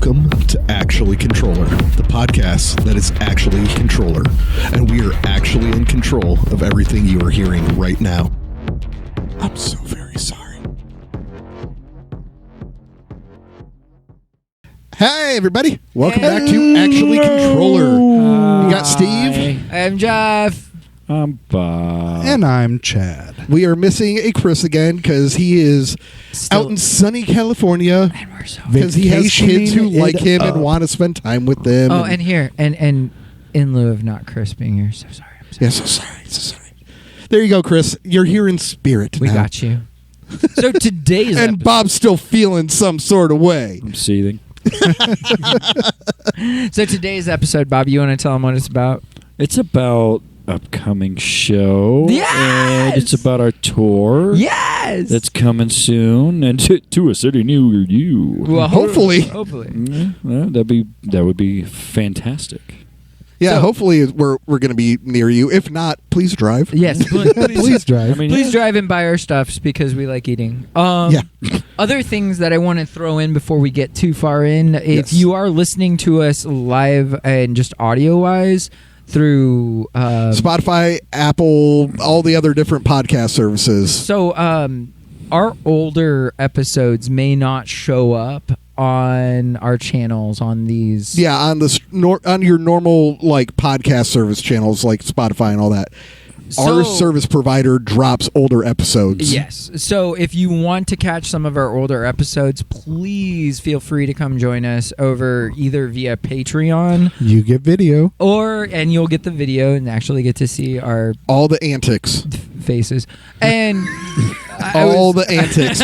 Welcome to Actually Controller, the podcast that is actually Controller, and we are actually in control of everything you are hearing right now. I'm so very sorry. Hey, everybody. Welcome back to Actually Controller. We got Steve. I'm Jeff. I'm Bob. And I'm Chad. We are missing a Chris again because he is out in sunny California because he has kids who like him and want to spend time with them. Oh, and in lieu of not Chris being here, so sorry. Yeah, so sorry. There you go, Chris. You're here in spirit. We got you. So today's and episode, Bob's still feeling some sort of way. I'm seething. So today's episode, Bob, you want to tell them what it's about? It's about upcoming show. Yes! And it's about our tour. Yes! That's coming soon and to a city near you. Well, Hopefully. Well, that would be fantastic. Yeah, So- hopefully we're going to be near you. If not, please drive. Yes, Please drive. Please drive and buy our stuffs because we like eating. Yeah. Other things that I want to throw in before we get too far in. If Yes. you are listening to us live and just audio-wise through... Spotify, Apple, all the other different podcast services. So our older episodes may not show up on our channels on these. Yeah, on on your normal like podcast service channels like Spotify and all that. Our service provider drops older episodes. Yes. So if you want to catch some of our older episodes, please feel free to come join us over either via Patreon You get video. and you'll get the video and actually get to see our All the antics. faces. And The antics.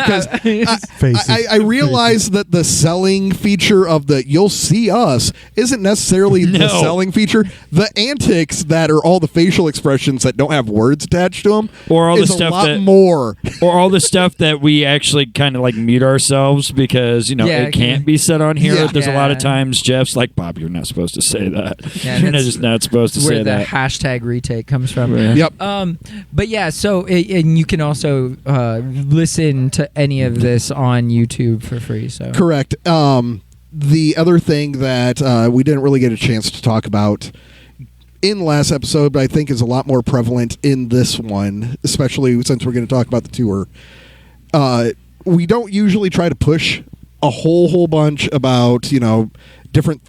Because I realize that the selling feature of the you'll see us isn't necessarily the selling feature. The antics that are all the facial expressions that don't have words attached to them Or all the is stuff a lot that more. or all the stuff that we actually kind of like mute ourselves because, it can't be said on here. Yeah. There's a lot of times Jeff's like, Bob, you're not supposed to say that. Yeah, You're that's just not supposed to where say the that. hashtag retake comes from. Yeah. Yep. But yeah, so and you can also listen to any of this on YouTube for free. So Correct. The other thing that we didn't really get a chance to talk about in the last episode, but I think is a lot more prevalent in this one, especially since we're going to talk about the tour. We don't usually try to push a whole bunch about, different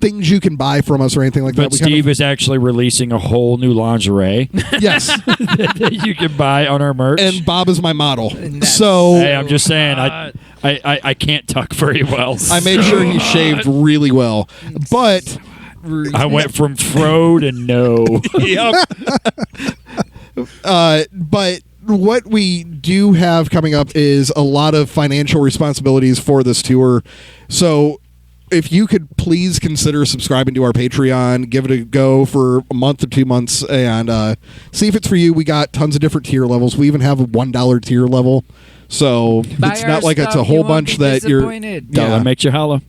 things you can buy from us or anything like But that. Steve is actually releasing a whole new lingerie Yes. that you can buy on our merch. And Bob is my model. that's So Hey, I'm just saying, I can't tuck very well. I made sure he shaved really well. But I went from fro to no. but what we do have coming up is a lot of financial responsibilities for this tour. So if you could please consider subscribing to our Patreon, give it a go for a month or 2 months, and see if it's for you. We got tons of different tier levels. We even have a $1 tier level. So Buy it's our not like it's stuff, a whole you won't bunch be that you're... disappointed. Dollar makes you holla.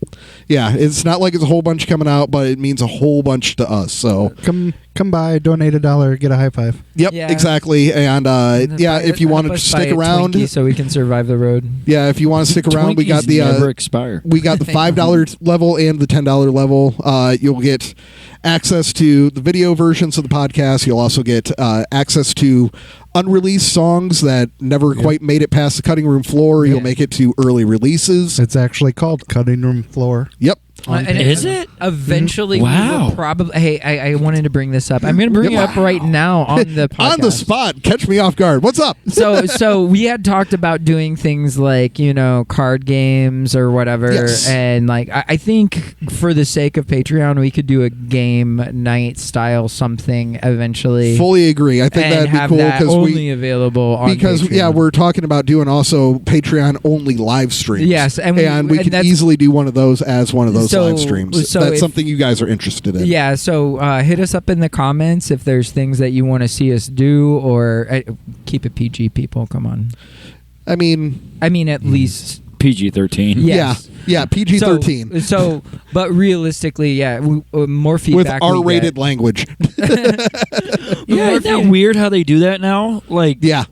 Yeah, it's not like it's a whole bunch coming out, but it means a whole bunch to us. So Come by, donate $1, get a high five. yep, Yeah. exactly. And if you want to stick around, so we can survive the road. yeah, if you want to stick around, we got Twinkies never the expire. we got the $5 level and the $10 level. You'll get access to the video versions of the podcast. You'll also get access to unreleased songs that never quite made it past the cutting room floor. You'll make it to early releases. It's actually called Cutting Room Floor. Yep. And Is it? Eventually, Wow. we will probably... Hey, I wanted to bring this up. I'm going to bring it up right now on the podcast. On the spot. Catch me off guard. What's up? So we had talked about doing things like, card games or whatever. Yes. And I think for the sake of Patreon, we could do a game night style something eventually. Fully agree. I think and that'd be have cool that because only available on Patreon. we're talking about doing also Patreon only live streams. Yes, and we could that's- easily do one of those as one of those So- live streams. so That's if- something you guys are interested in. Yeah, so hit us up in the comments if there's things that you want to see us do, or keep it PG, people. Come on. I mean, at least PG-13. Yes. yeah, PG-13 So, but realistically, yeah, more with feedback. R-rated language. Yeah, isn't that weird how they do that now? Like, Yeah.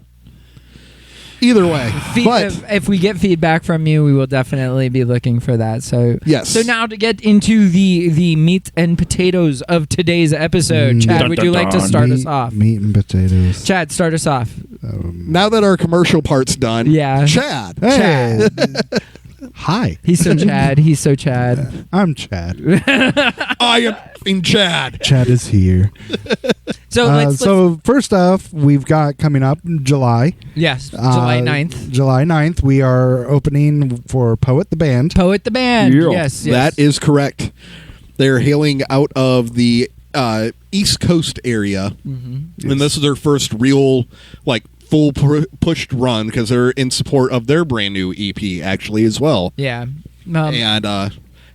Either way, but if we get feedback from you, we will definitely be looking for that. So yes. So now to get into the meat and potatoes of today's episode, Chad, Dun, would dun, you like to dun. start us off? Meat and potatoes. Chad, start us off. Now that our commercial part's done, Yeah. Chad. Hey. Hi. He's so Chad. He's so Chad. I'm Chad. I am in Chad. Chad is here. So let's First off, we've got coming up July. yes, July 9th. July 9th, we are opening for Poet the Band. Poet the Band. Yeah. Yes, That is correct. They're hailing out of the East Coast area, and this is their first real, full pushed run because they're in support of their brand new EP actually as well. Yeah. And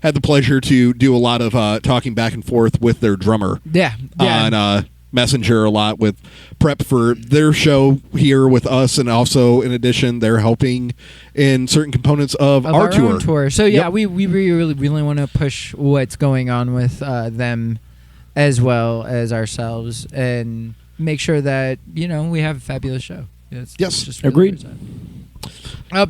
had the pleasure to do a lot of talking back and forth with their drummer Yeah. on Messenger a lot with prep for their show here with us, and also in addition they're helping in certain components of our tour. Own tour. So yeah, Yep. we really want to push what's going on with them as well as ourselves, and make sure that we have a fabulous show. It's just really Agreed.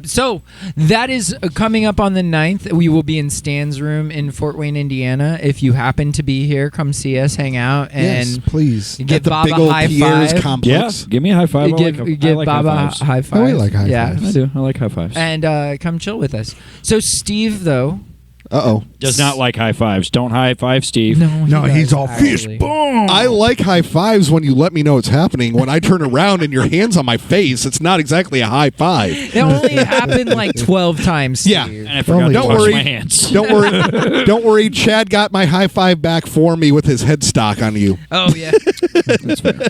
So that is coming up on the 9th. We will be in Stan's room in Fort Wayne, Indiana. If you happen to be here, come see us, hang out, Yes, and please. give At the Bob big a old high Pierre's five. complex. Yeah, give me a high five. Give I like Bob high a fives. high five. Oh, I like high yeah. fives. I do. I like high fives. And come chill with us. So Steve, though, Uh-oh. Does not like high fives. Don't high five Steve. No, he's all fist fist bump. I like high fives when you let me know it's happening. When I turn around and your hand's on my face, it's not exactly a high five. It only happened like 12 times. Yeah. Steve. And I forgot to Don't wash worry. my hands. Don't worry. Don't worry. Chad got my high five back for me with his headstock on you. Oh yeah. That's fair.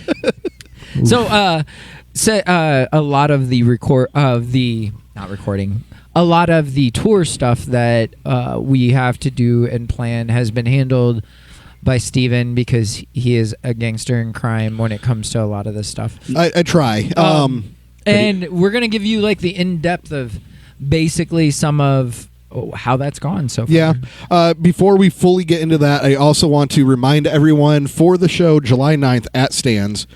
So a lot of the a lot of the tour stuff that we have to do and plan has been handled by Steven, because he is a gangster in crime when it comes to a lot of this stuff. I try. And we're gonna give you like the in-depth of basically some of how that's gone so far. Yeah. Before we fully get into that, I also want to remind everyone for the show July 9th at Stan's,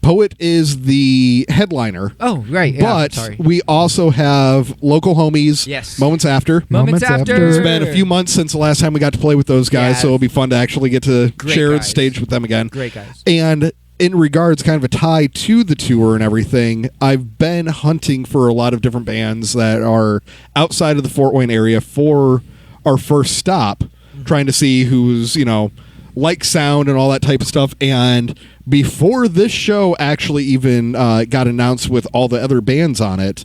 Poet is the headliner. Oh, right. Yeah, But sorry. we also have local homies. Yes. Moments After. Moments after. It's been a few months since the last time we got to play with those guys, Yeah. so it'll be fun to actually get to Great share the guys. stage with them again. Great guys. And in regards, kind of a tie to the tour and everything, I've been hunting for a lot of different bands that are outside of the Fort Wayne area for our first stop, trying to see who's, like sound and all that type of stuff. And before this show actually even got announced with all the other bands on it,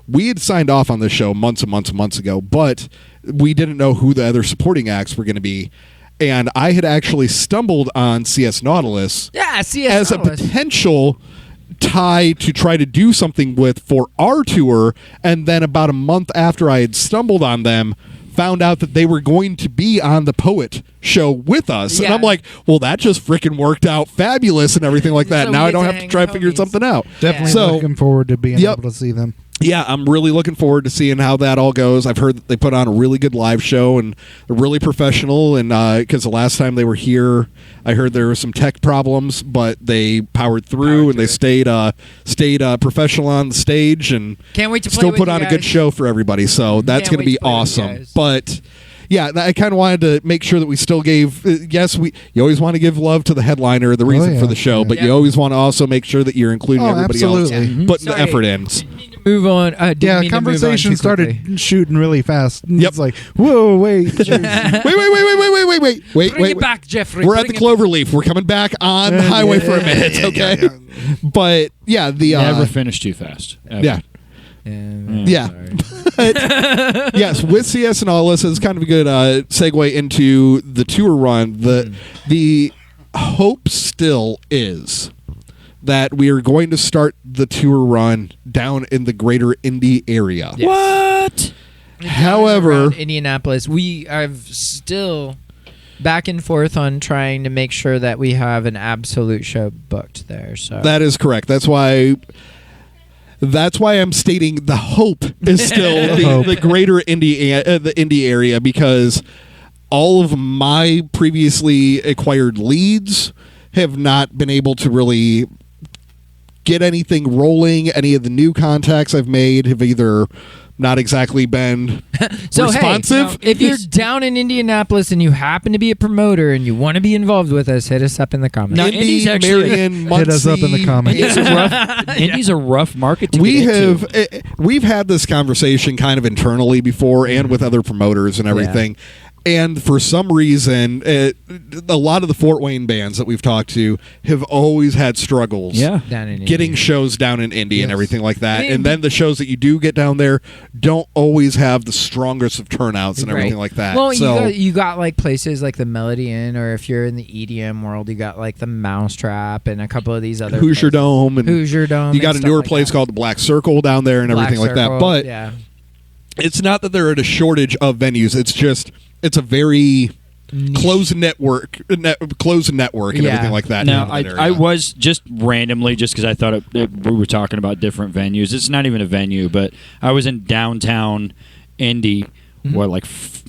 we had signed off on this show months and months and months ago, but we didn't know who the other supporting acts were going to be. And I had actually stumbled on CS Nautilus as a potential tie to try to do something with for our tour. And then about a month after I had stumbled on them, found out that they were going to be on the Poet show with us. Yeah. And I'm like, well, that just freaking worked out fabulous and everything like that. So now we I get don't to have to hang try with to figure homies. something out. Definitely So- looking forward to being Yep. able to see them. Yeah, I'm really looking forward to seeing how that all goes. I've heard that they put on a really good live show and they're really professional. And because the last time they were here, I heard there were some tech problems, but they powered through and they stayed professional on the stage and Can't wait to play still with put you on a good guys. show for everybody. So that's Can't going to wait be to play with you awesome. guys. But yeah, I kind of wanted to make sure that we still gave. You always want to give love to the headliner, the reason yeah. for the show, Yeah. but Yeah. you always want to also make sure that you're including everybody absolutely. else, Mhm. putting the Sorry. effort in. Didn't mean to move on. Didn't Yeah, mean to move on conversation too quickly. started shooting really fast. Yep. It's like, whoa, wait. Wait. Bring it back, Jeffrey. We're at the Cloverleaf. We're coming back on the highway for a minute, okay? But yeah, the Never finish too fast. Ever. yeah. Yeah. Sorry. Yes, with CS and all this is kind of a good segue into the tour run. The hope still is that we are going to start the tour run down in the greater Indy area. Yes. What? However, Around Indianapolis, we are still back and forth on trying to make sure that we have an absolute show booked there. So that is correct. That's why I'm stating the hope is still the greater the Indy area, because all of my previously acquired leads have not been able to really get anything rolling. Any of the new contacts I've made have either not exactly been so responsive. Hey, if you're down in Indianapolis and you happen to be a promoter and you want to be involved with us, hit us up in the comments. No, Indy, Marion, hit us up in the comments. Indy's a rough market to get into. We've had this conversation kind of internally before and with other promoters and everything. Yeah. And for some reason, a lot of the Fort Wayne bands that we've talked to have always had struggles down in getting Indy. shows down in Indy and everything like that. I mean, and then the shows that you do get down there don't always have the strongest of turnouts and everything like that. Well, so, you got like places like the Melody Inn, or if you're in the EDM world, you got like the Mousetrap and a couple of these other Hoosier places. Dome. And Hoosier Dome. You got a newer place called the Black Circle down there and everything like that. But it's not that they're at a shortage of venues. It's just it's a very closed network and everything like that. Now, I was just randomly, just because I thought we were talking about different venues. It's not even a venue, but I was in downtown Indy, like 4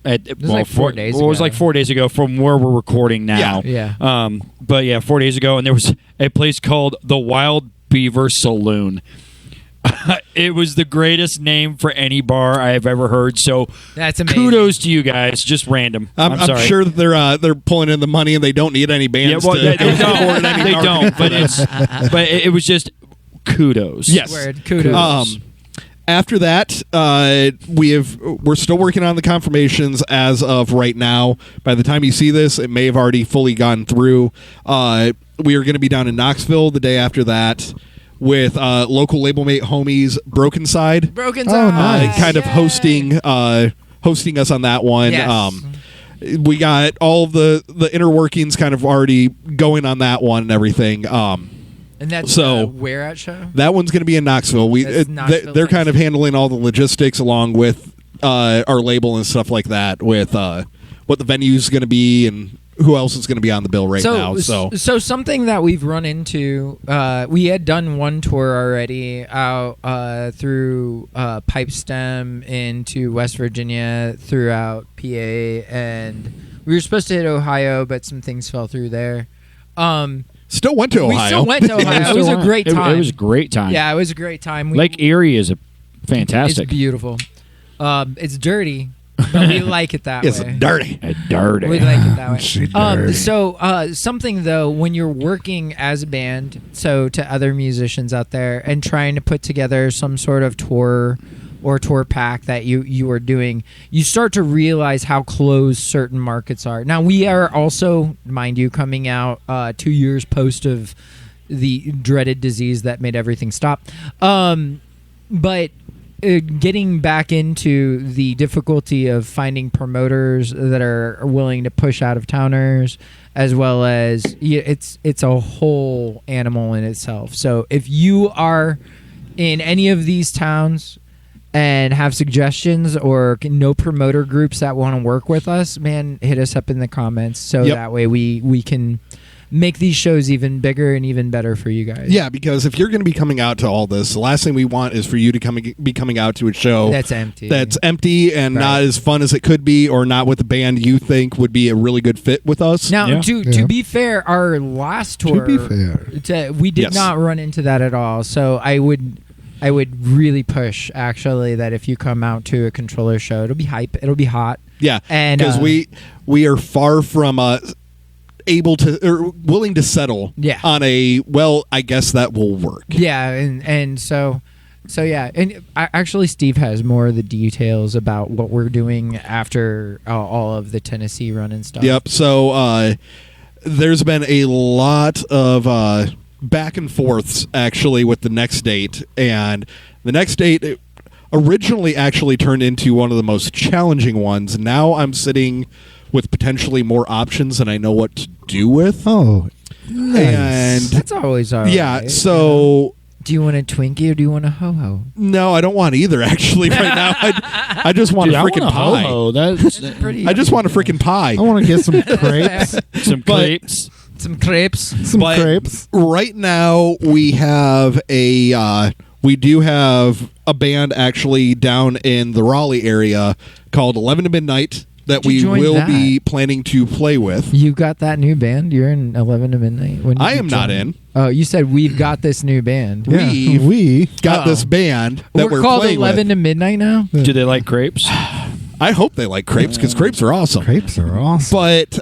days ago. It was like 4 days ago from where we're recording now. Yeah. But yeah, 4 days ago, and there was a place called the Wild Beaver Saloon. It was the greatest name for any bar I have ever heard. So that's amazing. Kudos to you guys. Just random. I'm sorry. I'm sure that they're pulling in the money and they don't need any bands. Yeah, well, they don't. But it was just kudos. Yes, word, kudos. After that, we're still working on the confirmations as of right now. By the time you see this, it may have already fully gone through. We are going to be down in Knoxville the day after that, with local label mate homies Broken Side. Broken Side. Nice. Kind of hosting us on that one. Yes. We got all the inner workings kind of already going on that one and everything. And that's where at show? That one's going to be in Knoxville. They're kind of handling all the logistics along with our label and stuff like that, with what the venue's going to be and who else is going to be on the bill now. So something that we've run into, we had done one tour already out through Pipestem into West Virginia, throughout PA, and we were supposed to hit Ohio, but some things fell through there. Still went to Ohio. We still went to Ohio. It was a great time. It was a great time. Yeah, it was a great time. Lake Erie is fantastic. It's beautiful. It's dirty. But we like it that way. It's dirty. Dirty. We like it that way. So something, though, when you're working as a band, so to other musicians out there, and trying to put together some sort of tour or tour pack that you are doing, you start to realize how closed certain markets are. Now, we are also, mind you, coming out 2 years post of the dreaded disease that made everything stop. But getting back into the difficulty of finding promoters that are willing to push out of towners, as well as it's a whole animal in itself. So if you are in any of these towns and have suggestions or know promoter groups that want to work with us, man, hit us up in the comments so that way we can make these shows even bigger and even better for you guys. Yeah, because if you're going to be coming out to all this, the last thing we want is for you to be coming out to a show that's empty and not as fun as it could be, or not with the band you think would be a really good fit with us. Now, to be fair, our last tour, we did not run into that at all. So I would really push, actually, that if you come out to a Contrøller show, it'll be hype, it'll be hot. Yeah, because we are far from able to or willing to settle on I guess that will work. Yeah, and so yeah, and actually Steve has more of the details about what we're doing after all of the Tennessee run and stuff. Yep. So there's been a lot of back and forths actually with the next date, and the next date originally actually turned into one of the most challenging ones. Now I'm sitting with potentially more options than I know what to do with. Oh, nice. And that's always all right. Yeah, so... Do you want a Twinkie or do you want a ho-ho? No, I don't want either, actually, right now. I just want a freaking pie. Ho-ho. That's pretty... I just want a freaking pie. I want to get some crepes. Some crepes. Some crepes. Some crepes. Right now, we have we do have a band actually down in the Raleigh area called 11 to Midnight. that You we joined will that. be planning to play with. You got that new band? You're in 11 to midnight? When did I you am not join? in. Oh, you said we've got this new band. Yeah, We've we. got Uh-oh. this band that we're called playing 11 with. to midnight now? Do they like crepes? I hope they like crepes because crepes are awesome. Crepes are awesome. But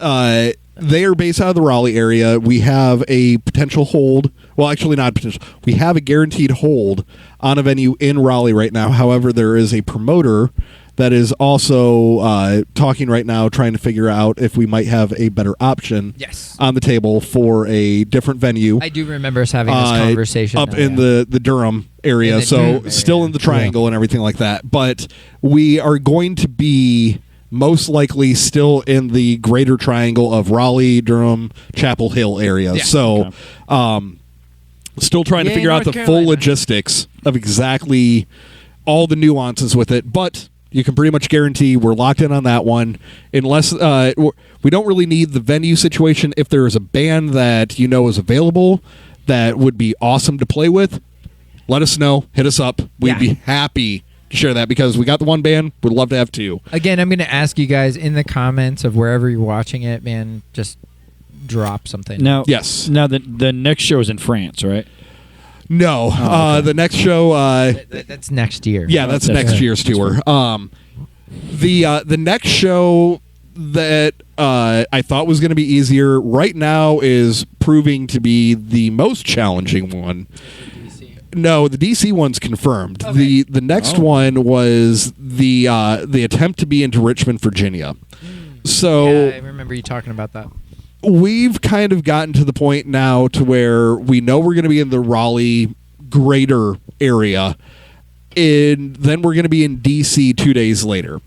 they are based out of the Raleigh area. We have a potential hold. Well, actually, not potential. We have a guaranteed hold on a venue in Raleigh right now. However, there is a promoter that is also talking right now, trying to figure out if we might have a better option Yes. on the table for a different venue. I do remember us having this conversation. up now, in yeah. the Durham area, In the so Durham area. still in the triangle and everything like that. But we are going to be most likely still in the greater triangle of Raleigh, Durham, Chapel Hill area. Yeah. So, still trying to Yay, figure out North the full Carolina. logistics of exactly all the nuances with it, but. You can pretty much guarantee we're locked in on that one, unless we don't really need the venue situation. If there is a band that you know is available that would be awesome to play with, let us know. Hit us up. We'd Yeah. be happy to share that because we got the one band. We'd love to have two. Again, I'm going to ask you guys in the comments of wherever you're watching it, man, just drop something. Now, Yes. Now the next show is in France, right? No, okay. the next show. That's next year. Yeah, that's That's next fine. year's That's tour. The next show that I thought was going to be easier right now is proving to be the most challenging one. No, the DC one's confirmed. Okay. The next one was the attempt to be into Richmond, Virginia. So Yeah, I remember you talking about that. we've kind of gotten to the point now to where we know we're going to be in the Raleigh greater area, and then we're going to be in DC 2 days later.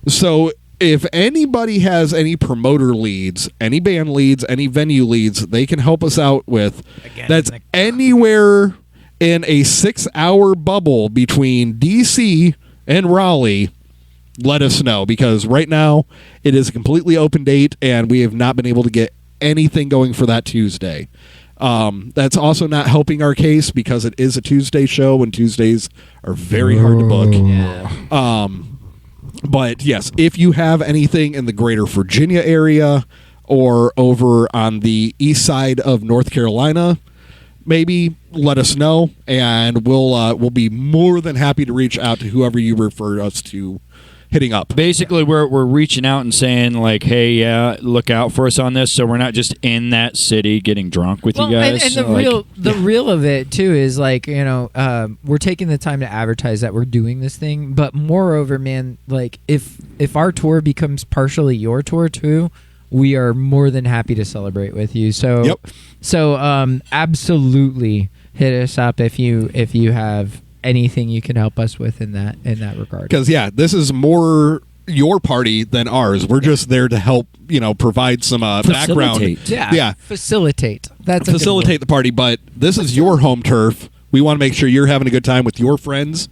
So if anybody has any promoter leads, any band leads, any venue leads, they can help us out with. Again, That's like- anywhere in a 6-hour bubble between DC and Raleigh. Let us know, because right now it is a completely open date and we have not been able to get anything going for that Tuesday. That's also not helping our case because it is a Tuesday show and Tuesdays are very hard to book. Yeah. But yes, if you have anything in the greater Virginia area or over on the east side of North Carolina, maybe let us know and we'll be more than happy to reach out to whoever you refer us to hitting up. Basically, we're reaching out and saying like, "Hey, yeah, look out for us on this." So we're not just in that city getting drunk with you guys. And the Like, real of it too is like, you know, we're taking the time to advertise that we're doing this thing, but moreover, man, like if our tour becomes partially your tour too, we are more than happy to celebrate with you. So Yep. so absolutely hit us up if you have anything you can help us with in that regard. Because yeah, this is more your party than ours. We're just there to help, provide some background. Facilitate. Yeah. Facilitate. That's a good Facilitate word. the party, but this is your home turf. We want to make sure you're having a good time with your friends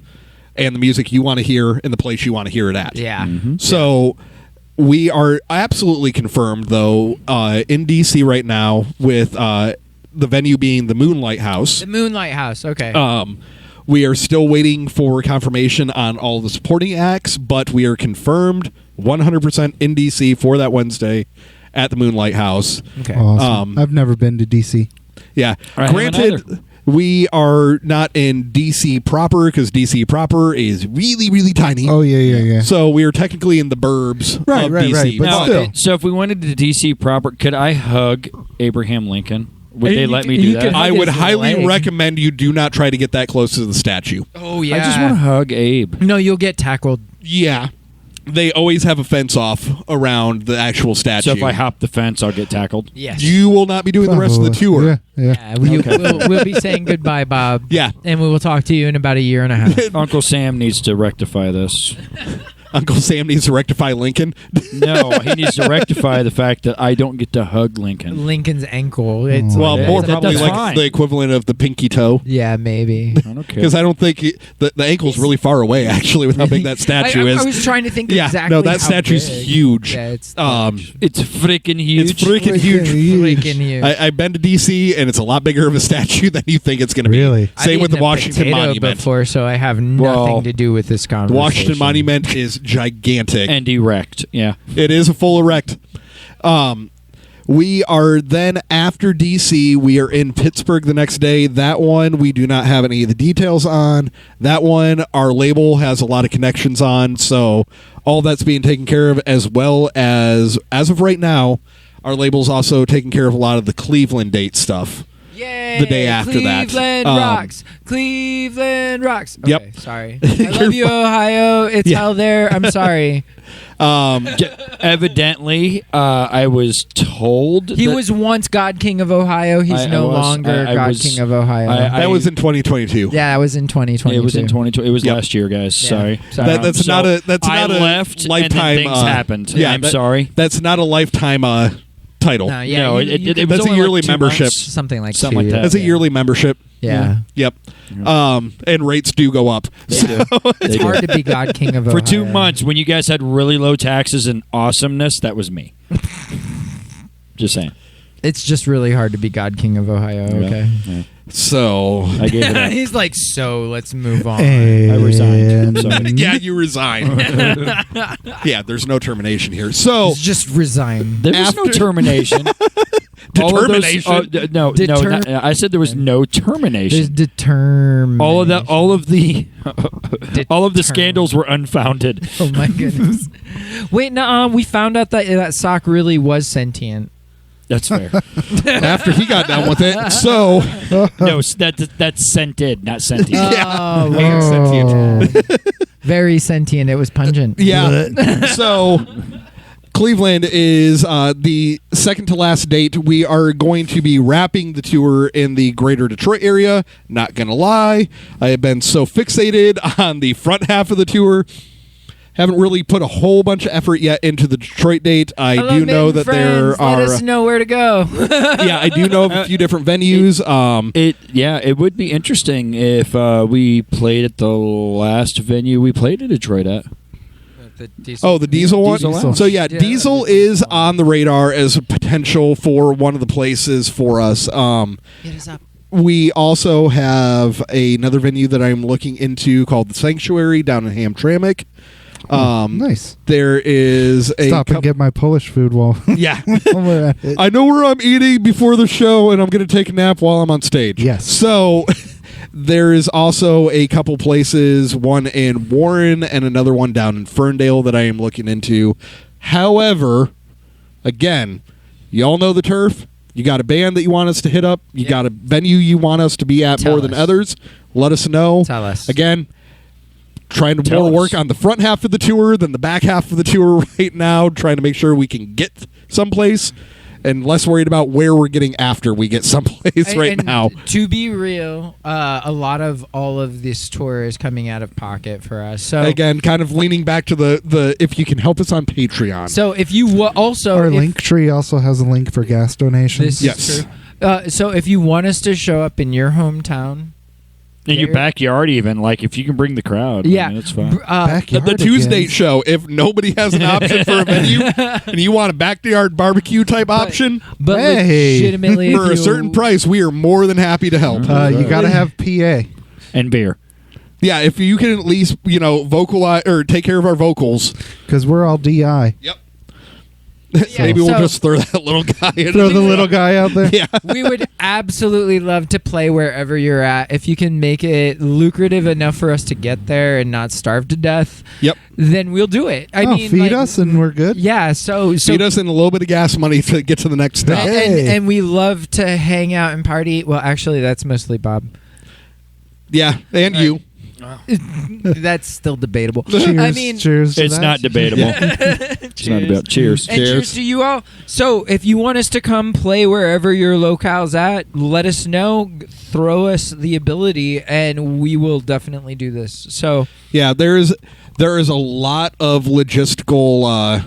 and the music you want to hear in the place you want to hear it at. Yeah. So we are absolutely confirmed, though, in DC right now with the venue being the Moonlight House. The Moonlight House. Okay. We are still waiting for confirmation on all the supporting acts, but we are confirmed 100% in DC for that Wednesday at the Moonlight House. okay. Awesome. I've never been to DC. Yeah. I haven't Granted, either. we are not in DC proper because DC proper is really, really tiny. Oh yeah. So we are technically in the burbs Right, of right, DC. right, but now, still. so if we wanted to DC proper, could I hug Abraham Lincoln? Would they You let could- me do you that? could hug I would his highly leg. recommend you do not try to get that close to the statue. Oh yeah. I just want to hug Abe. No, you'll get tackled. Yeah. They always have a fence off around the actual statue. So if I hop the fence, I'll get tackled. Yes. You will not be doing the rest of the tour. Yeah. Yeah, we'll be saying goodbye, Bob. Yeah. And we will talk to you in about a year and a half. Uncle Sam needs to rectify this. Uncle Sam needs to rectify Lincoln. No, he needs to rectify the fact that I don't get to hug Lincoln. Lincoln's ankle. It's Well, Yeah, more that- probably that's like fine. the equivalent of the pinky toe. yeah, maybe. I don't care. Because I don't think the ankle's really far away, actually, with how big that statue I is. was trying to think Yeah, exactly. no, that how statue's big. huge. Yeah, it's It's freaking huge. It's freaking huge. freaking huge. I've been to D.C., and it's a lot bigger of a statue than you think it's going to be. Really? I've Same with eaten the a Washington potato Monument. before, so I have nothing Well, to do with this The conversation. Washington Monument is gigantic. And erect. Yeah. It is a full erect. We are then after DC. We are in Pittsburgh the next day. That one we do not have any of the details on. That one our label has a lot of connections on, so all that's being taken care of, as well as of right now, our label's also taking care of a lot of the Cleveland date stuff. Yay! The day after Cleveland that. rocks. Cleveland rocks. Okay, Yep. sorry. I love you, Ohio. It's hell there. I'm sorry. Evidently, I was told He was once God King of Ohio. He's no longer God King of Ohio. That was in 2022. Yeah, that was in 2022. It was in 2020. It was Yep. last year, guys. Yeah. Sorry. That's not a left, lifetime. and then things happened. Yeah, I'm sorry. That's not a lifetime title. No, yeah, No, you it could- was That's a only yearly like 2 membership. months. something like Something like two. that. That's a yearly membership. Yeah. Yep. And rates do go up. They do. It's They do. hard to be God King of Ohio. For 2 months, when you guys had really low taxes and awesomeness, that was me. Just saying. It's just really hard to be God King of Ohio. Okay. Yeah. So I gave it up. He's like, so let's move on. And I resigned. I'm sorry. yeah, you resign. Yeah, there's no termination here. So Just resign. There was no After- termination. All of those- Determination. no, I said there was no There's termination. determined. All of the scandals were unfounded. Oh my goodness. Wait, no, we found out that sock really was sentient. That's fair. after he got done with it, so No, that's scented, not sentient. Oh, and sentient. very sentient. It was pungent. Yeah. So Cleveland is the second to last date. We are going to be wrapping the tour in the greater Detroit area. Not going to lie. I have been so fixated on the front half of the tour. Haven't really put a whole bunch of effort yet into the Detroit date. I do know that there are. Let us know where to go. Yeah, I do know of a few different venues. It would be interesting if we played at the last venue we played in Detroit at. The diesel. Oh, the Diesel one? Diesel Lounge. So, yeah, Yeah, Diesel is on the radar as a potential for one of the places for us. Hit us up. We also have another venue that I'm looking into called the Sanctuary down in Hamtramck. Nice. There is a Stop and get my Polish food while yeah. while we're at it. I know where I'm eating before the show, and I'm going to take a nap while I'm on stage. Yes. So there is also a couple places, one in Warren and another one down in Ferndale that I am looking into. However, again, you all know the turf. You got a band that you want us to hit up. You got a venue you want us to be at Tell more than us. others. Let us know. Tell us. Again, trying to Tell more us. work on the front half of the tour than the back half of the tour right now, trying to make sure we can get someplace and less worried about where we're getting after we get someplace right And now. To be real, a lot of all of this tour is coming out of pocket for us. So Again, kind of leaning back to the if you can help us on Patreon. So if you also Our if link tree also has a link for gas donations. this Yes. is true. So if you want us to show up in your hometown, In your backyard, even. Like, if you can bring the crowd. yeah, I mean, it's fine. Backyard the Tuesday again. show, if nobody has an option for a venue and you want a backyard barbecue type option but Hey. legitimately for if a you- certain price, we are more than happy to help. You got to have PA. And beer. Yeah, if you can at least, vocalize or take care of our vocals. Because we're all DI. Yep. Yeah, Maybe we'll so- just throw that little guy in. Throw the little guy out there. Yeah. we would absolutely love to play wherever you're at. If you can make it lucrative enough for us to get there and not starve to death, Yep. then we'll do it. I mean, feed like, us and we're good. Yeah, so Feed us in a little bit of gas money to get to the next stop. Hey. and we love to hang out and party. Well, actually, that's mostly Bob. Yeah, and you. That's still debatable. Cheers. I mean, cheers. to It's that. not debatable. It's not about cheers. and cheers to you all. So, if you want us to come play wherever your locale's at, let us know. Throw us the ability, and we will definitely do this. So, Yeah, there is a lot of logistical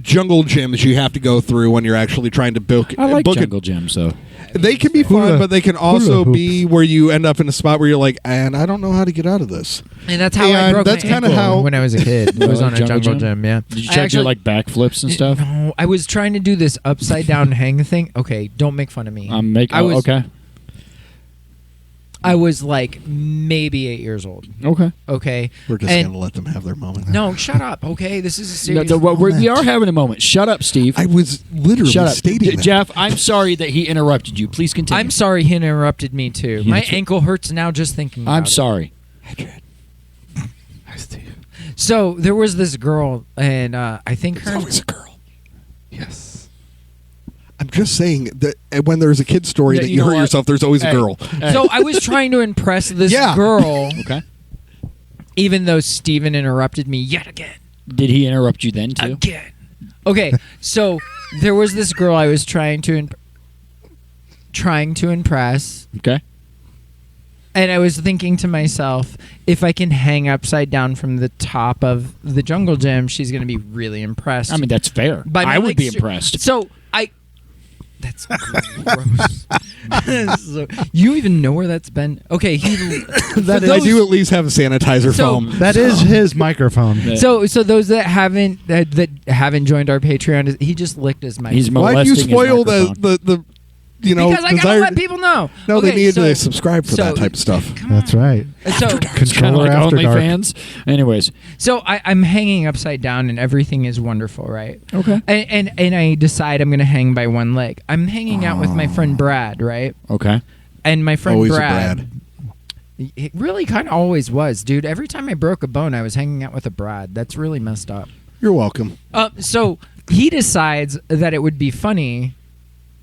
jungle gyms you have to go through when you're actually trying to book. I like book jungle gyms, though. They can be fun, Hula- but they can hula also hoops. be where you end up in a spot where you're like, and I don't know how to get out of this. and that's how I And broke that's my kinda ankle how- when I was a kid. I was Like on a jungle jungle gym? gym. Yeah. Did you I try to do, actually- like, backflips and stuff? No, I was trying to do this upside down hang thing. Okay, don't make fun of me. I'm making... I was- okay. I was like maybe 8 years old. Okay. Okay. We're just And- going to let them have their moment. No, shut up. Okay, this is a serious. We are having a moment. Shut up, Steve. I was literally Shut up. stating that. Jeff, I'm sorry that he interrupted you. Please continue. I'm sorry he interrupted me too. Yeah, My that's right. ankle hurts now just thinking about I'm it. sorry. Hi, Steve. So there was this girl, and I think It's her. always a girl. Yes. I'm just saying that when there's a kid story Yeah, that you you know hurt what? yourself, there's always Hey. a girl. Hey. So I was trying to impress this Yeah. girl, Okay. even though Steven interrupted me yet again. Did he interrupt you then too? Again. Okay, so there was this girl I was trying to impress, Okay. and I was thinking to myself, if I can hang upside down from the top of the jungle gym, she's going to be really impressed. I mean, that's fair. By my I would be legs- impressed. So that's gross. So, you even know where that's been? Okay, I do at least have a sanitizer So- foam. That is his microphone. Yeah. So those that haven't joined our Patreon, he just licked his mic. He's Why'd you molesting his spoil microphone. the because I gotta desired- let people know. No, Okay, they need so- to subscribe for so- that type of stuff. Come That's on. right. So, Kind of Controller like After Dark. OnlyFans. Anyways. so I'm hanging upside down and everything is wonderful, right? Okay. And I decide I'm gonna hang by one leg. I'm hanging out with my friend Brad, right? Okay. And my friend Always a Brad. Brad. It really kind of always was, dude. Every time I broke a bone, I was hanging out with a Brad. That's really messed up. You're welcome. So he decides that it would be funny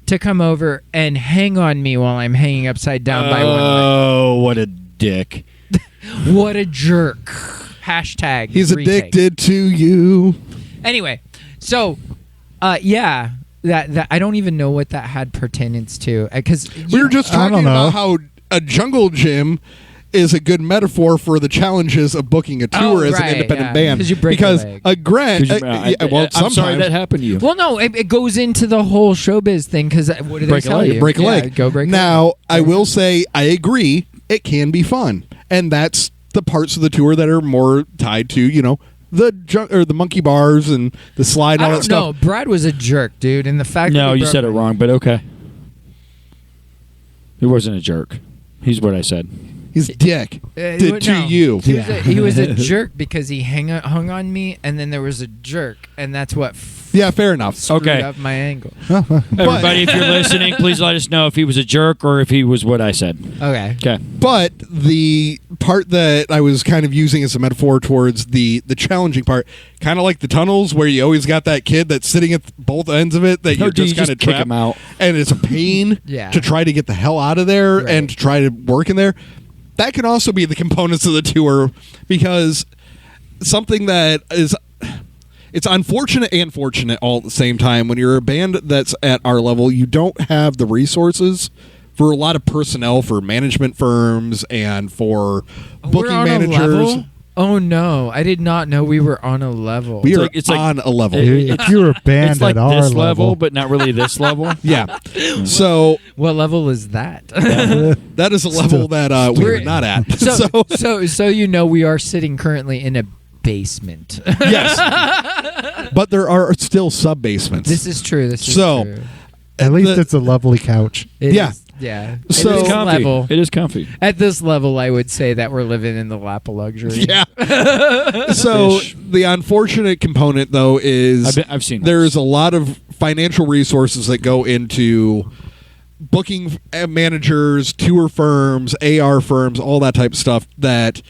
to come over and hang on me while I'm hanging upside down by one Oh, what a dick. leg. What a jerk. Hashtag. He's retake. addicted to you. Anyway, so yeah, that I don't even know what that had pertinence to because We were just I talking don't know. about how a jungle gym is a good metaphor for the challenges of booking a tour as right, an independent yeah, band. 'cause you break a because leg. a grant. Well, I'm sorry sometimes that happened to you. Well, no, it goes into the whole showbiz thing because what do Break they a tell leg. you? break a Yeah, leg. Go break. a Now, leg. I will say I agree. It can be fun, and that's the parts of the tour that are more tied to the monkey bars and the slide and I all don't that stuff. know. Brad was a jerk, dude, and the fact. No, that he you broke said it my- wrong, but okay. He wasn't a jerk. He's what I said. He's a dick. Did no. to you. He was a jerk because he hung on me, and then there was a jerk, and that's what Yeah, fair enough. screwed Okay. up my ankle. Everybody, if you're listening, please let us know if he was a jerk or if he was what I said. Okay. Okay. But the part that I was kind of using as a metaphor towards the challenging part, kind of like the tunnels where you always got that kid that's sitting at both ends of it that No, you're do you just kind just of kick trapped him out? and it's a pain Yeah. to try to get the hell out of there Right. and to try to work in there. That can also be the components of the tour because something that is it's unfortunate and fortunate all at the same time. When you're a band that's at our level, you don't have the resources for a lot of personnel for management firms and for booking We're on a managers. level? Oh no, I did not know we were on a level. We are it's like- on a level. If you were banned It's like at our this level, but not really this level. Yeah. So What level is that? that is a level that we're We're- not at. so you know we are sitting currently in a basement. Yes. But there are still sub basements. This is true. This is So, true. At least the- it's a lovely couch. It yeah. is- yeah. So- at It's this comfy. level, It is comfy. at this level, I would say that we're living in the lap of luxury. Yeah. So Ish. the unfortunate component, though, is I've seen there's a lot of financial resources that go into booking managers, tour firms, AR firms, all that type of stuff. That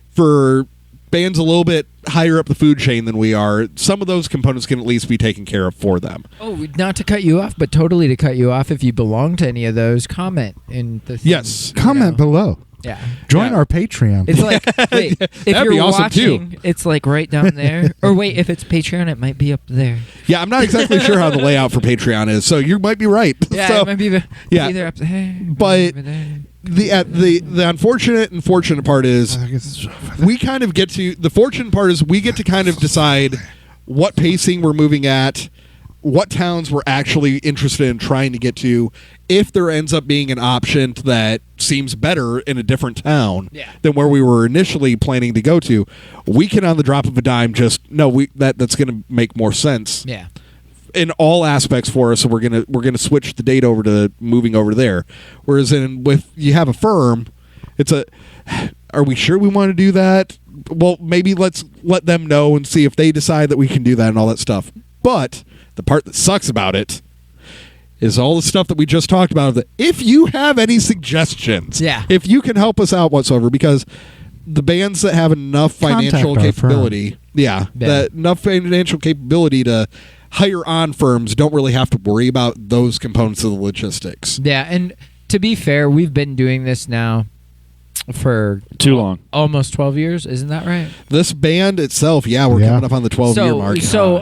for bands a little bit higher up the food chain than we are, some of those components can at least be taken care of for them. Oh, not to cut you off, but totally to cut you off. If you belong to any of those, comment in the thing, Yes. you Comment know. below. Yeah. Join Yeah. our Patreon. It's like, wait, if That'd you're be awesome, too. watching, it's like right down there. Or wait, if it's Patreon, it might be up there. Yeah, I'm not exactly sure how the layout for Patreon is, so you might be right. Yeah, So, it might be yeah. either up there, But- over there. the unfortunate and fortunate part is we kind of get to the fortunate part is we get to kind of decide what pacing we're moving at, what towns we're actually interested in trying to get to. If there ends up being an option that seems better in a different town Yeah. than where we were initially planning to go to, we can on the drop of a dime just that's going to make more sense Yeah. in all aspects for us. So we're gonna switch the date over to moving over there. Whereas with you have a firm, Are we sure we want to do that? Well, maybe let's let them know and see if they decide that we can do that and all that stuff. But the part that sucks about it is all the stuff that we just talked about. That if you have any suggestions, if you can help us out whatsoever, because the bands that have enough financial capability, enough financial capability to hire on firms don't really have to worry about those components of the logistics. Yeah, and to be fair, we've been doing this now for too long, almost 12 years. Isn't that right? This band itself, we're coming up on the 12-year mark. So,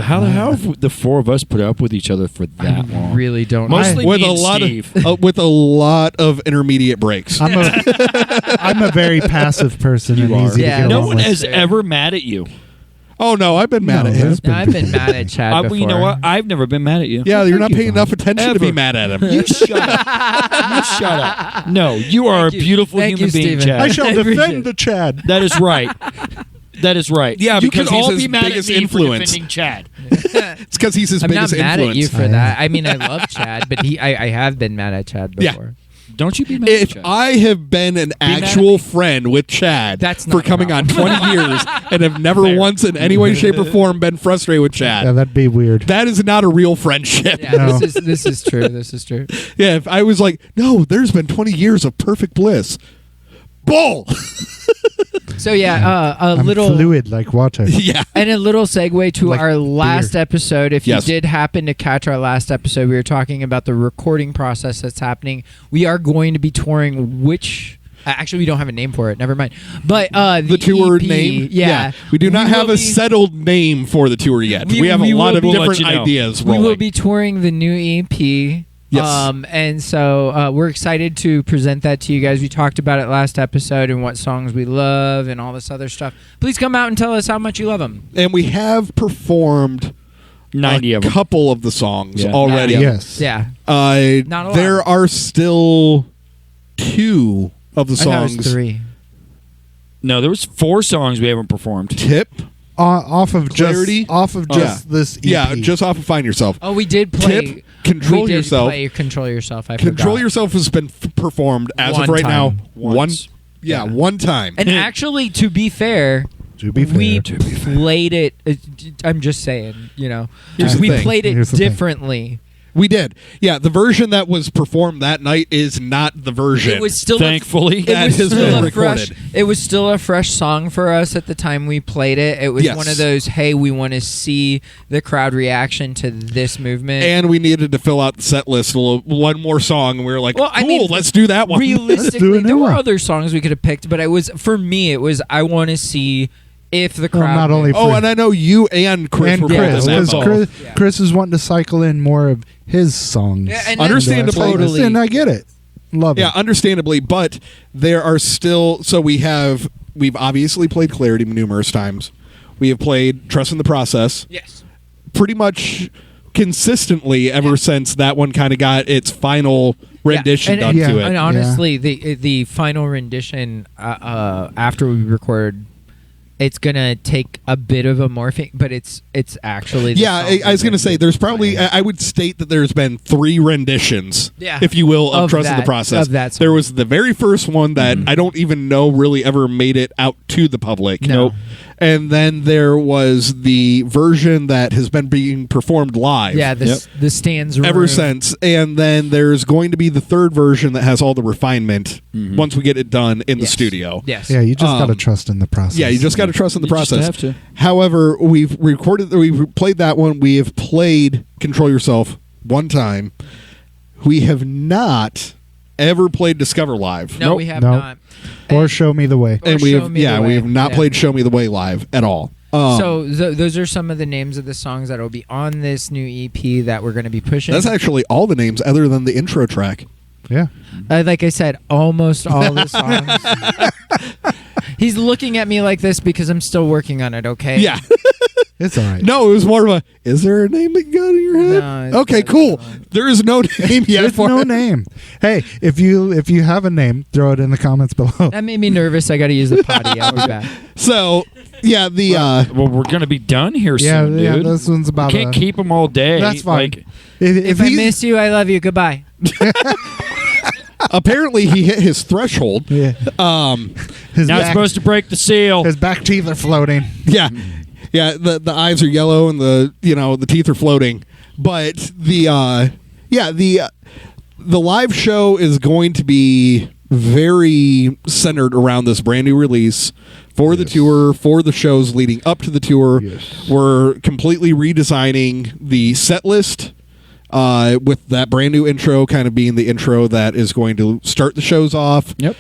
how have the four of us put up with each other for that long? Really don't. Mostly with me a and lot Steve. with a lot of intermediate breaks. I'm a very passive person. You and are. easy to get No along one with. has ever mad at you. Oh no, I've been mad at him. No, I've been mad at Chad before. You know what? I've never been mad at you. Yeah, you're not paying enough attention to be Ever. mad at him. You shut up. You shut up. No, you are a beautiful Thank human you, being, Steven. Chad. I shall Appreciate defend it. the Chad. That is right. That is right. Yeah, you because can he's all his be mad at biggest me influence. for defending Chad. It's because he's his I'm biggest not mad influence. at you for that. I mean, I love Chad, but I have been mad at Chad Yeah. before. Don't you be mad at If Chad. I have been an mad at actual me. friend with Chad That's for not coming on wrong. 20 years and have never Fair. once in any way, shape, or form been frustrated with Yeah, Chad, that'd be weird. that is not a real friendship. Yeah, No. this is true. This is true. Yeah, if I was like, no, there's been 20 years of perfect bliss. Bull! So yeah, a I'm little fluid like water. Yeah. and a little segue to Like our last episode. If Yes. you did happen to catch our last episode, we were talking about the recording process that's happening. We are going to be touring which. Actually, we don't have a name for it. Never mind. But The tour EP, name? yeah. We do not have will a be- settled name for the tour yet. We have a we lot will of be- different let you know. ideas We rolling. will be touring the new EP. Yes. And so we're excited to present that to you guys. We talked about it last episode and what songs we love and all this other stuff. Please come out and tell us how much you love them. And we have performed 90 a of them. couple of the songs Yeah. already. Yeah. Yes. Yeah. Not a lot. There are still 2 of the I thought it was songs. 3. No, there was 4 songs we haven't performed. Tip. Off of Clarity? just this EP. Yeah, just off of Find Yourself. Oh, we did play. Tip, Control we did Yourself. Play Control Yourself. I Control forgot. Yourself has been performed as One of right now. time. Once. One time. And actually, to be fair, To be fair. we played it. I'm just saying, you know, Here's the we thing. played it Here's the thing. differently. We did. Yeah, the version that was performed that night is not the version. It was still Thankfully. It That was has still been a fresh. recorded. It was still a fresh song for us at the time we played it. It was Yes. one of those, hey, we want to see the crowd reaction to this movement. and we needed to fill out the set list one more song, and we were like, Well, cool, I mean, let's do that one. realistically, a new there were one. other songs we could have picked, but for me, it was I want to see if the Well, crowd. not only Oh, and I know you and Chris and were Chris, both because involved. Chris is wanting to cycle in more of his songs. Yeah, and Understandably. that's totally. And I get it. Love Yeah, it. understandably, but there are still. So we've obviously played Clarity numerous times. We have played Trust in the Process Yes. pretty much consistently ever since that one kind of got its final rendition done Yeah. to And it. honestly, the final rendition after we record, it's gonna take a bit of a morphing, but it's actually the Yeah, song I was we going to say did. there's probably I would state that there's been 3 renditions, Yeah. if you will, of Of Trust in the that- Process. of that song. There was the very first one that I don't even know really ever made it out to the public. No. Nope. And then there was the version that has been being performed live. Yeah, the stands Ever room. since, and then there's going to be the 3rd version that has all the refinement once we get it done in the Yes. studio. Yes. Yeah, you just got to Um, trust in the process. Yeah, you just got to trust in the You just process. have to. However, we've played that one. We have played Control Yourself one time. We have not ever played Discover live. No, Nope. we have Nope. not. Or And- show me the way. Or And we Show have Me the we Way. have not Yeah. played Show Me the Way live at all. So those are some of the names of the songs that will be on this new EP that we're going to be pushing. that's actually all the names other than the intro track. Yeah. Like I said, almost all the songs. He's looking at me like this because I'm still working on it. Okay. Yeah. It's all right. No, it was more of a. Is there a name that you got in your head? No, it's- Okay, cool. There is no name yet There's for no it. name. Hey, if you have a name, throw it in the comments below. That made me nervous. I got to use the potty. I'll be back. So, yeah, the Well, we're going to be done here Yeah, soon, yeah. dude. This one's We about. can't keep them all day. That's fine. Like, If If I he's- miss you, I love you. Goodbye. apparently he hit his threshold. Yeah. His Not supposed to break the seal. His back teeth are floating. Yeah, the eyes are yellow and the teeth are floating. But the live show is going to be very centered around this brand new release for the tour, for the shows leading up to the tour. Yes. We're completely redesigning the set list with that brand new intro kind of being the intro that is going to start the shows off. Yep.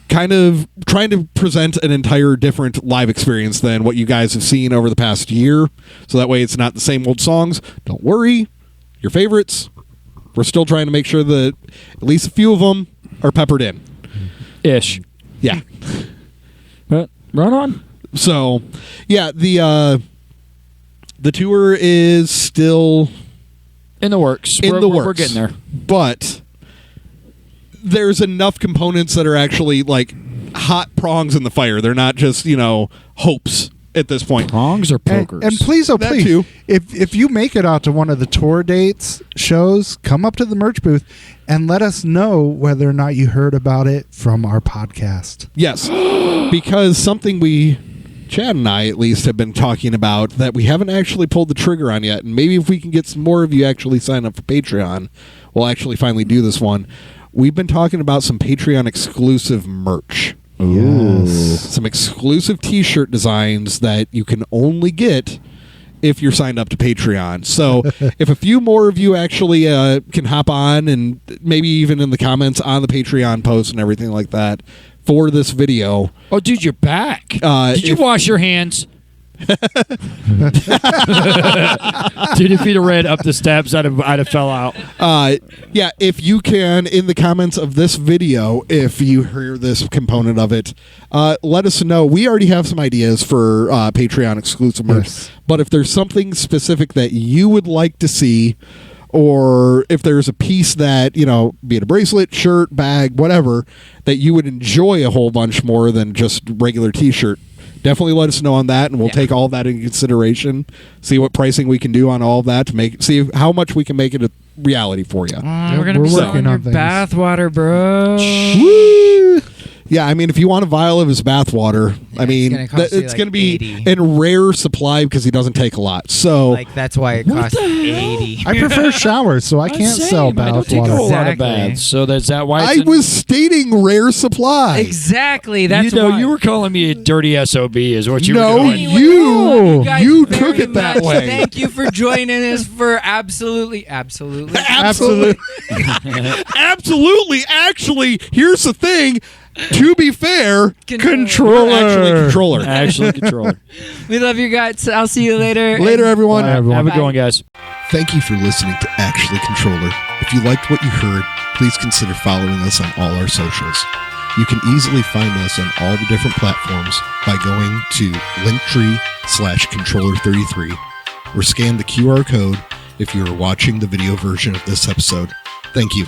Kind of trying to present an entire different live experience than what you guys have seen over the past year. So that way it's not the same old songs. Don't worry. Your favorites. We're still trying to make sure that at least a few of them are peppered in. Ish. Yeah. But run on. So, yeah, the tour is still In the works. We're getting there. But there's enough components that are actually like hot prongs in the fire. They're not just, hopes at this point. Prongs or pokers? And please, That please, too. if you make it out to one of the tour dates, shows, come up to the merch booth and let us know whether or not you heard about it from our podcast. Yes. Because something Chad and I at least have been talking about that we haven't actually pulled the trigger on yet, and maybe if we can get some more of you actually sign up for Patreon, we'll actually finally do this one. We've been talking about some Patreon exclusive merch. Yes. Some exclusive t-shirt designs that you can only get if you're signed up to Patreon. So if a few more of you actually can hop on and maybe even in the comments on the Patreon post and everything like that for this video. Oh, dude, you're back. Did you wash your hands? Dude, if he'd have read up the steps, I'd have fell out. Yeah, if you can, in the comments of this video, if you hear this component of it, let us know. We already have some ideas for Patreon exclusive merch, Yes. but if there's something specific that you would like to see, or if there's a piece that, be it a bracelet, shirt, bag, whatever, that you would enjoy a whole bunch more than just regular t-shirt, definitely let us know on that, and we'll take all that into consideration, see what pricing we can do on all of that to see how much we can make it a reality for you. We're gonna We're be working selling your on things. bathwater, bro. Woo! Yeah, I mean, if you want a vial of his bathwater, Yeah, I mean, it's gonna cost you it's like going to be 80. in rare supply because he doesn't take a lot. So, Like that's why it costs 80. I prefer showers, so I can't sell I don't take a bathwater. whole lot of Exactly. baths. So that's that why I it's was stating rare supply. Exactly. That's you why. were calling me a dirty SOB is what you No, were doing. Anyway, you guys you very took it that much. way. Thank you for joining us for absolutely. Absolutely. Actually, here's the thing. To be fair, Controller. Actually, controller. We love you guys. I'll see you later. Later, everyone. Bye, everyone. Have a good one, guys. Thank you for listening to Actually Controller. If you liked what you heard, please consider following us on all our socials. You can easily find us on all the different platforms by going to linktree/controller33 or scan the QR code if you are watching the video version of this episode. Thank you.